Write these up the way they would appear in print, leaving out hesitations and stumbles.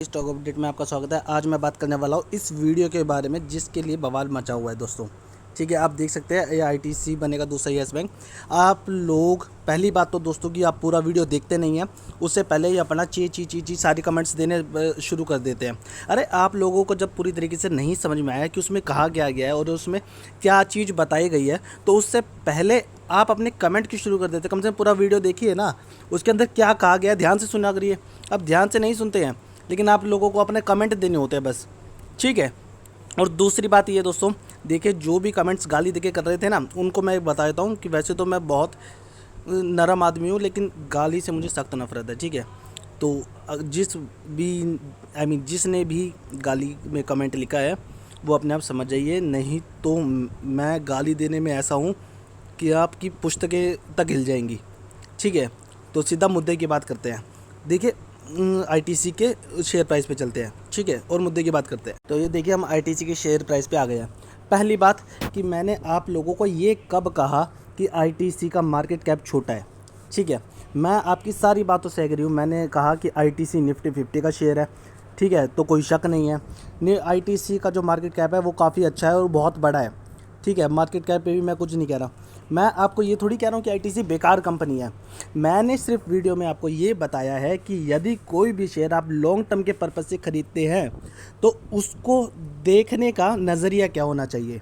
Stock update में आपका स्वागत है। आज मैं बात करने वाला हूँ इस वीडियो के बारे में जिसके लिए बवाल मचा हुआ है दोस्तों। ठीक है, आप देख सकते हैं ये आईटीसी बनेगा दूसरा येस बैंक। आप लोग पहली बात तो दोस्तों कि आप पूरा वीडियो देखते नहीं हैं, उससे पहले ही अपना ची सारी कमेंट्स देने शुरू कर देते हैं। अरे आप लोगों को जब पूरी तरीके से नहीं समझ में आया कि उसमें कहा गया है और उसमें क्या चीज़ बताई गई है, तो उससे पहले आप अपने कमेंट की शुरू कर देते। कम से कम पूरा वीडियो देखिए ना, उसके अंदर क्या कहा गया है ध्यान से सुना करिए। अब ध्यान से नहीं सुनते हैं, लेकिन आप लोगों को अपने कमेंट देने होते हैं बस। ठीक है, और दूसरी बात ये दोस्तों, देखिए जो भी कमेंट्स गाली देके कर रहे थे ना, उनको मैं बता देता हूँ कि वैसे तो मैं बहुत नरम आदमी हूँ, लेकिन गाली से मुझे सख्त नफरत है। ठीक है, तो जिसने भी गाली में कमेंट लिखा है वो अपने आप समझ जाइए, नहीं तो मैं गाली देने में ऐसा हूँ कि आपकी पुस्तकें तक हिल जाएंगी। ठीक है, तो सीधा मुद्दे की बात करते हैं। देखिए आईटीसी के शेयर प्राइस पे चलते हैं, ठीक है, और मुद्दे की बात करते हैं। तो ये देखिए हम आईटीसी के शेयर प्राइस पे आ गए हैं। पहली बात कि मैंने आप लोगों को ये कब कहा कि आईटीसी का मार्केट कैप छोटा है। ठीक है, मैं आपकी सारी बातों से एग्री हूँ। मैंने कहा कि आईटीसी निफ्टी 50 का शेयर है। ठीक है, तो कोई शक नहीं है, आईटीसी का जो मार्केट कैप है वो काफ़ी अच्छा है और बहुत बड़ा है। ठीक है, मार्केट कैप पे भी मैं कुछ नहीं कह रहा। मैं आपको ये थोड़ी कह रहा हूँ कि आईटीसी बेकार कंपनी है। मैंने सिर्फ वीडियो में आपको ये बताया है कि यदि कोई भी शेयर आप लॉन्ग टर्म के पर्पज़ से ख़रीदते हैं तो उसको देखने का नज़रिया क्या होना चाहिए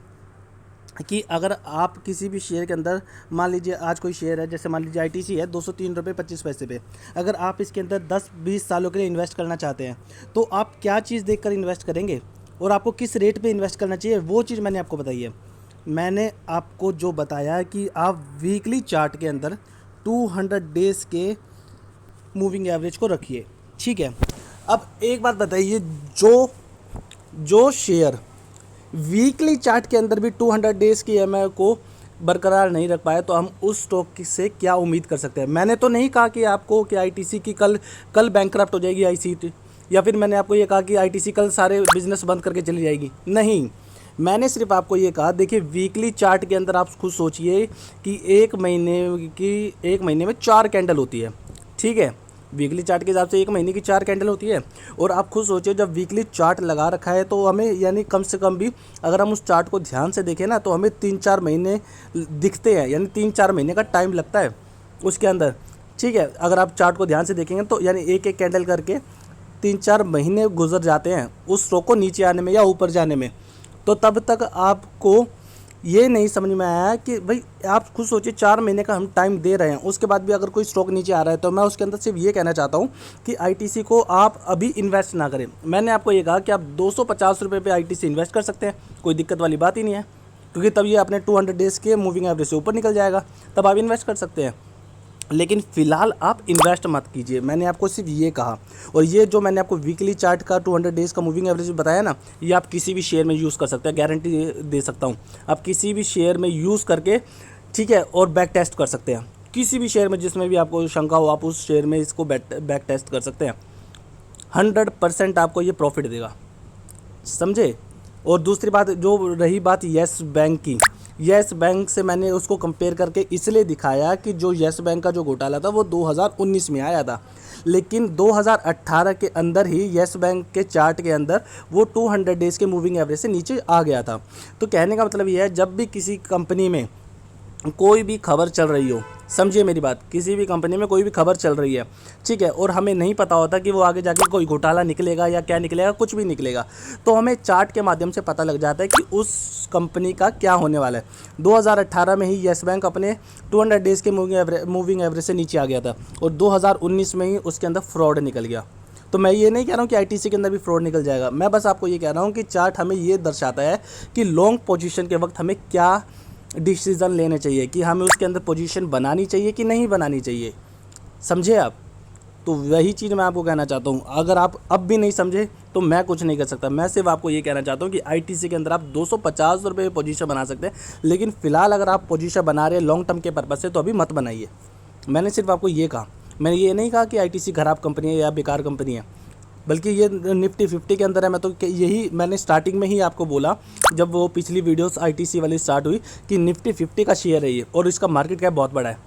कि अगर आप किसी भी शेयर के अंदर, मान लीजिए आज कोई शेयर है, जैसे मान लीजिए आईटीसी है 203 रुपये 25 पैसे पे, अगर आप इसके अंदर 10-20 सालों के लिए इन्वेस्ट करना चाहते हैं तो आप क्या चीज़ देखकर इन्वेस्ट करेंगे और आपको किस रेट पे इन्वेस्ट करना चाहिए, वो चीज़ मैंने आपको बताई है। मैंने आपको जो बताया है कि आप वीकली चार्ट के अंदर 200 डेज़ के मूविंग एवरेज को रखिए। ठीक है, अब एक बात बताइए, जो जो शेयर वीकली चार्ट के अंदर भी 200 डेज़ की ईएमआई को बरकरार नहीं रख पाए तो हम उस स्टॉक से क्या उम्मीद कर सकते हैं। मैंने तो नहीं कहा कि आपको कि आईटीसी की कल बैंकक्रप्ट हो जाएगी आईसीटी, या फिर मैंने आपको ये कहा कि आईटीसी कल सारे बिजनेस बंद करके चली जाएगी। नहीं, मैंने सिर्फ आपको ये कहा, देखिए वीकली चार्ट के अंदर आप खुद सोचिए कि एक महीने में 4 कैंडल होती है। ठीक है, वीकली चार्ट के हिसाब से एक महीने की 4 कैंडल होती है। और आप खुद सोचिए जब वीकली चार्ट लगा रखा है तो हमें, यानी कम से कम भी अगर हम उस चार्ट को ध्यान से देखें ना, तो हमें 3-4 महीने दिखते हैं, यानी 3-4 महीने का टाइम लगता है उसके अंदर। ठीक है, अगर आप चार्ट को ध्यान से देखेंगे तो यानी एक एक कैंडल करके 3-4 महीने गुजर जाते हैं उस स्टॉक को नीचे आने में या ऊपर जाने में। तो तब तक आपको ये नहीं समझ में आया कि भाई आप खुद सोचिए 4 महीने का हम टाइम दे रहे हैं, उसके बाद भी अगर कोई स्टॉक नीचे आ रहा है तो मैं उसके अंदर सिर्फ ये कहना चाहता हूँ कि आईटीसी को आप अभी इन्वेस्ट ना करें। मैंने आपको ये कहा कि आप 250 रुपये पे आईटीसी इन्वेस्ट कर सकते हैं, कोई दिक्कत वाली बात ही नहीं है, क्योंकि तब ये अपने 200 डेज़ के मूविंग एवरेज से ऊपर निकल जाएगा, तब आप इन्वेस्ट कर सकते हैं। लेकिन फ़िलहाल आप इन्वेस्ट मत कीजिए, मैंने आपको सिर्फ ये कहा। और ये जो मैंने आपको वीकली चार्ट का 200 डेज़ का मूविंग एवरेज बताया ना, ये आप किसी भी शेयर में यूज़ कर सकते हैं, गारंटी दे सकता हूँ। आप किसी भी शेयर में यूज़ करके, ठीक है, और बैक टेस्ट कर सकते हैं। किसी भी शेयर में जिसमें भी आपको शंका हो, आप उस शेयर में इसको बैक टेस्ट कर सकते हैं। 100% आपको ये प्रॉफिट देगा, समझे। और दूसरी बात, जो रही बात येस बैंक की, येस बैंक से मैंने उसको कंपेयर करके इसलिए दिखाया कि जो येस बैंक का जो घोटाला था वो 2019 में आया था, लेकिन 2018 के अंदर ही येस बैंक के चार्ट के अंदर वो 200 डेज़ के मूविंग एवरेज से नीचे आ गया था। तो कहने का मतलब ये है, जब भी किसी कंपनी में कोई भी खबर चल रही हो, समझिए मेरी बात, किसी भी कंपनी में कोई भी खबर चल रही है, ठीक है, और हमें नहीं पता होता कि वो आगे जाके कोई घोटाला निकलेगा या क्या निकलेगा, कुछ भी निकलेगा, तो हमें चार्ट के माध्यम से पता लग जाता है कि उस कंपनी का क्या होने वाला है। 2018 में ही येस बैंक अपने 200 डेज़ के मूविंग एवरेज से नीचे आ गया था और 2019 में ही उसके अंदर फ्रॉड निकल गया। तो मैं ये नहीं कह रहा हूँ कि आईटीसी के अंदर भी फ्रॉड निकल जाएगा, मैं बस आपको ये कह रहा हूँ कि चार्ट हमें ये दर्शाता है कि लॉन्ग पोजीशन के वक्त हमें क्या डिसीज़न लेने चाहिए, कि हमें उसके अंदर पोजीशन बनानी चाहिए कि नहीं बनानी चाहिए, समझे आप। तो वही चीज़ मैं आपको कहना चाहता हूँ। अगर आप अब भी नहीं समझे तो मैं कुछ नहीं कर सकता, मैं सिर्फ आपको ये कहना चाहता हूँ कि आईटीसी के अंदर आप 250 रुपये पोजीशन बना सकते हैं, लेकिन फ़िलहाल अगर आप पोजीशन बना रहे हैं लॉन्ग टर्म के पर्पज़ से तो अभी मत बनाइए। मैंने सिर्फ आपको ये कहा, मैंने ये नहीं कहा कि आईटीसी खराब कंपनी है या बेकार कंपनी है, बल्कि ये निफ्टी 50 के अंदर है। मैं तो यही मैंने स्टार्टिंग में ही आपको बोला, जब वो पिछली वीडियोस आईटीसी वाली स्टार्ट हुई, कि निफ्टी 50 का शेयर है ये और इसका मार्केट कैप बहुत बड़ा है।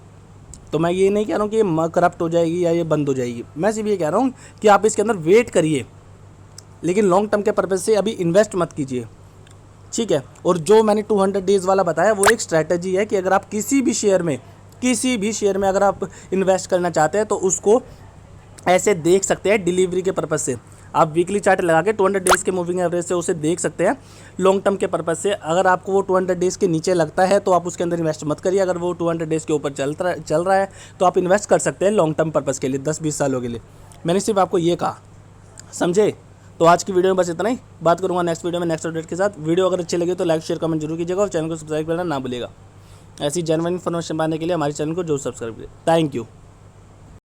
तो मैं ये नहीं कह रहा हूँ कि ये करप्ट हो जाएगी या ये बंद हो जाएगी, मैं सिर्फ ये कह रहा हूँ कि आप इसके अंदर वेट करिए, लेकिन लॉन्ग टर्म के पर्पज़ से अभी इन्वेस्ट मत कीजिए, ठीक है। और जो मैंने 200 डेज़ वाला बताया वो एक स्ट्रैटेजी है कि अगर आप किसी भी शेयर में अगर आप इन्वेस्ट करना चाहते हैं तो उसको ऐसे देख सकते हैं डिलीवरी के पर्पज़ से। आप वीकली चार्ट लगा के 200 डेज़ के मूविंग एवरेज से उसे देख सकते हैं लॉन्ग टर्म के पर्पज़ से। अगर आपको वो 200 डेज़ के नीचे लगता है तो आप उसके अंदर इन्वेस्ट मत करिए। अगर वो 200 डेज़ के ऊपर चल रहा है तो आप इन्वेस्ट कर सकते हैं लॉन्ग टर्म पर्पज़ के लिए, 10-20 सालों के लिए। मैंने सिर्फ आपको ये कहा, समझे। तो आज की वीडियो में बस इतना ही। बात करूँगा नेक्स्ट वीडियो में नेक्स्ट अपडेट के साथ। वीडियो अगर अच्छी लगे तो लाइक शेयर कमेंट जरूर कीजिएगा और चैनल को सब्सक्राइब करना ना भूलिएगा। ऐसी जेन्युइन इन्फॉर्मेशन पाने के लिए हमारे चैनल को जरूर सब्सक्राइब करिए। Thank you.